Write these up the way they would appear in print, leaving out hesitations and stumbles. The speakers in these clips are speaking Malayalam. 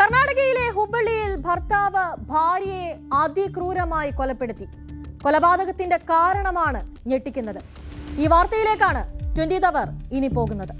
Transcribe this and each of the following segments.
കർണാടകയിലെ ഹുബ്ബള്ളിയിൽ ഭർത്താവ് ഭാര്യയെ അതിക്രൂരമായി കൊലപ്പെടുത്തി. കൊലപാതകത്തിന്റെ കാരണമാണ് ഞെട്ടിക്കുന്നത്. ഈ വാർത്തയിലേക്കാണ് 20th അവർ ഇനി പോകുന്നത്.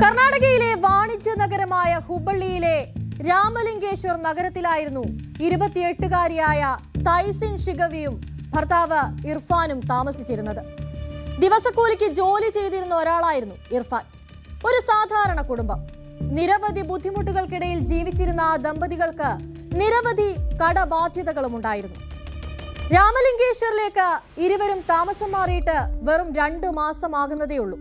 കർണാടകയിലെ വാണിജ്യ നഗരമായ ഹുബ്ബള്ളിയിലെ രാമലിംഗേശ്വർ നഗരത്തിലായിരുന്നു 28-കാരിയായ തൈസിൻ ഷിഗവിയും ഭർത്താവ് ഇർഫാനും താമസിച്ചിരുന്നത്. ദിവസക്കൂലിക്ക് ജോലി ചെയ്തിരുന്ന ഒരാളായിരുന്നു ഇർഫാൻ. ഒരു സാധാരണ കുടുംബം. നിരവധി ബുദ്ധിമുട്ടുകൾക്കിടയിൽ ജീവിച്ചിരുന്ന ആ ദമ്പതികൾക്ക് നിരവധി കടബാധ്യതകളും ഉണ്ടായിരുന്നു. രാമലിംഗേശ്വറിലേക്ക് ഇരുവരും താമസം മാറിയിട്ട് വെറും 2 മാസമാകുന്നതേയുള്ളൂ.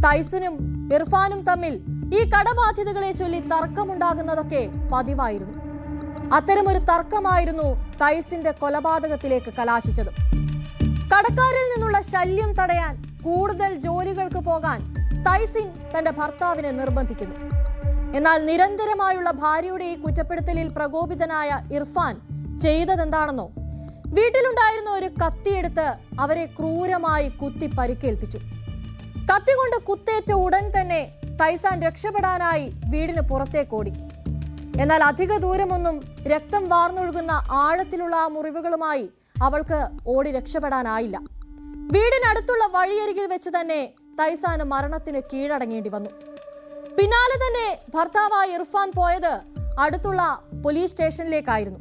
തൈസിനും ഇർഫാനും തമ്മിൽ ഈ കടബാധ്യതകളെ ചൊല്ലി തർക്കമുണ്ടാകുന്നതൊക്കെ പതിവായിരുന്നു. അത്തരമൊരു തർക്കമായിരുന്നു തൈസിന്റെ കൊലപാതകത്തിലേക്ക് കലാശിച്ചത്. കടക്കാരിൽ നിന്നുള്ള ശല്യം തടയാൻ കൂടുതൽ ജോലികൾക്ക് പോകാൻ തൈസിൻ തന്റെ ഭർത്താവിനെ നിർബന്ധിക്കുന്നു. എന്നാൽ നിരന്തരമായുള്ള ഭാര്യയുടെ ഈ കുറ്റപ്പെടുത്തലിൽ പ്രകോപിതനായ ഇർഫാൻ ചെയ്തതെന്താണെന്നോ, വീട്ടിലുണ്ടായിരുന്ന ഒരു കത്തിയെടുത്ത് അവരെ ക്രൂരമായി കുത്തി പരിക്കേൽപ്പിച്ചു. കത്തി കൊണ്ട് കുത്തേറ്റ ഉടൻ തന്നെ തൈസാൻ രക്ഷപ്പെടാനായി വീടിന് പുറത്തേക്കോടി. എന്നാൽ അധിക ദൂരമൊന്നും രക്തം വാർന്നൊഴുകുന്ന ആഴത്തിലുള്ള ആ മുറിവുകളുമായി അവൾക്ക് ഓടി രക്ഷപ്പെടാനായില്ല. വീടിനടുത്തുള്ള വഴിയരികിൽ വെച്ച് തന്നെ തൈസാന് മരണത്തിന് കീഴടങ്ങേണ്ടി വന്നു. പിന്നാലെ തന്നെ ഭർത്താവായ ഇർഫാൻ പോയത് അടുത്തുള്ള പോലീസ് സ്റ്റേഷനിലേക്കായിരുന്നു.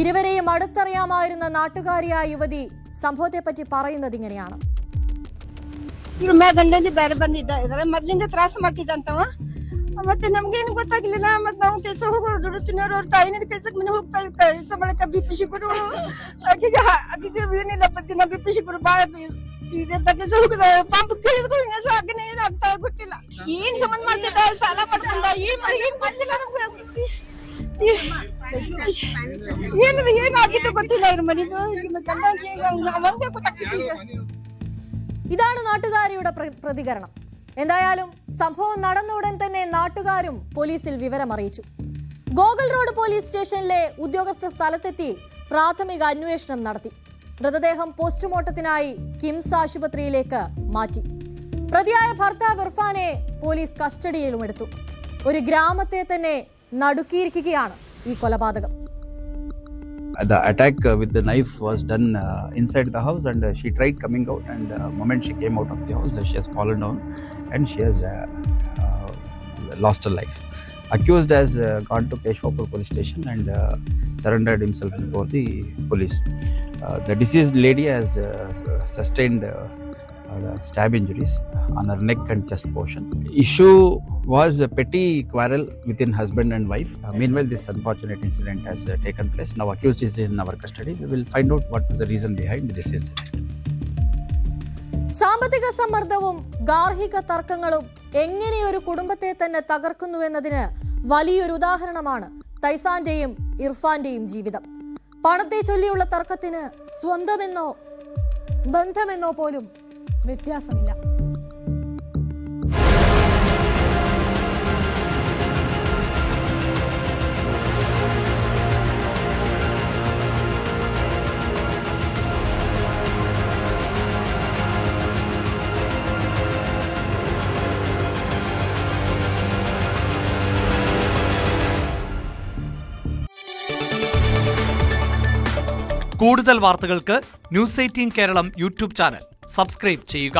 ഇരുവരെയും അടുത്തറിയാമായിരുന്ന നാട്ടുകാരിയായ യുവതി സംഭവത്തെപ്പറ്റി പറയുന്നത് ഇങ്ങനെയാണ്. मैं ಗಂಡಂದಿ ಬೇರೆ ಬಂದಿದ್ದ ಇದ್ರೆ ಮೊದಲಿಂದ ತ್ರಾಸ ಮಾಡ್ತಿದ್ದಂತವ. ಮತ್ತೆ ನಮ್ಗೇನು ಗೊತ್ತಾಗಿಲ್ಲ. ಮತ್ತೆ ನಾವು ಕೆಲಸ ಹೋಗೋರು ದುಡುತ್ತಿನವ್ರು ಅವ್ರ ತಾಯಿನ ಕೆಲ್ಸಕ್ಕೆ ಮನೆ ಹೋಗ್ತಾ ಕೆಲಸ ಮಾಡಕ್ಕೆ ಬಿಪಿ ಶಿಗುರು ಆಕಿಗೆ ಏನಿಲ್ಲ ದಿನ ಬಿಪಿ ಶಿಗುರು ಬಾಳ ಇದಂತ ಕೆಲಸ ಹೋಗುದ ಪಂಪ್ ಕೇಳಿದ್ರು ಸಾಕನೆ ಏನಾಗ್ತಾ ಗೊತ್ತಿಲ್ಲ. ಏನ್ ಸಂಬಂಧ ಮಾಡ್ತಿದ್ದ ಸಾಲ ಮಾಡ್ಕೊಂಡ ಏನ್ ಗೊತ್ತಿಲ್ಲ ನಮ್ಗೆ. ಏನಾಗಿತ್ತು ಗೊತ್ತಿಲ್ಲ ಇವ್ರ ಮನೆದು ಗಂಡ ಗೊತ್ತಾಗ್ತಿದ್ದ. ഇതാണ് നാട്ടുകാരിയുടെ പ്രതികരണം. എന്തായാലും സംഭവം നടന്ന ഉടൻ തന്നെ നാട്ടുകാരും പോലീസിൽ വിവരമറിയിച്ചു. ഗോകുൽ റോഡ് പോലീസ് സ്റ്റേഷനിലെ ഉദ്യോഗസ്ഥർ സ്ഥലത്തെത്തി പ്രാഥമിക അന്വേഷണം നടത്തി. മൃതദേഹം പോസ്റ്റ്മോർട്ടത്തിനായി കിംസ് ആശുപത്രിയിലേക്ക് മാറ്റി. പ്രതിയായ ഭർത്താവ് ഇർഫാനെ പോലീസ് കസ്റ്റഡിയിലും എടുത്തു. ഒരു ഗ്രാമത്തെ തന്നെ നടുക്കിയിരിക്കുകയാണ് ഈ കൊലപാതകം. The attack with the knife was done inside the house, and she tried coming out, and the moment she came out of the house, she has fallen down and she has lost her life. Accused has gone to Peshwapur police station and surrendered himself before the police. The deceased lady has sustained stab injuries on her neck and chest portion. Issue was a petty quarrel within husband and wife. Meanwhile, this unfortunate incident has taken place. Now accused is in our custody. We will find out what is the reason behind this incident. സാമ്പത്തിക സമ്മർദ്ദവും ഗാർഹിക തർക്കങ്ങളും എങ്ങനെ ഒരു കുടുംബത്തെ തന്നെ തകർക്കുന്നുവെന്നതിന് വലിയൊരു ഉദാഹരണമാണ് തൈസാന്റെയും ഇർഫാന്റെയും ജീവിതം. പണത്തെ ചൊല്ലിയുള്ള തർക്കത്തിന് സ്വന്തമെന്നോ ബന്ധമെന്നോ പോലും വ്യത്യാസമില്ല. കൂടുതൽ വാർത്തകൾക്ക് News 18 Keralam YouTube channel subscribe ചെയ്യുക.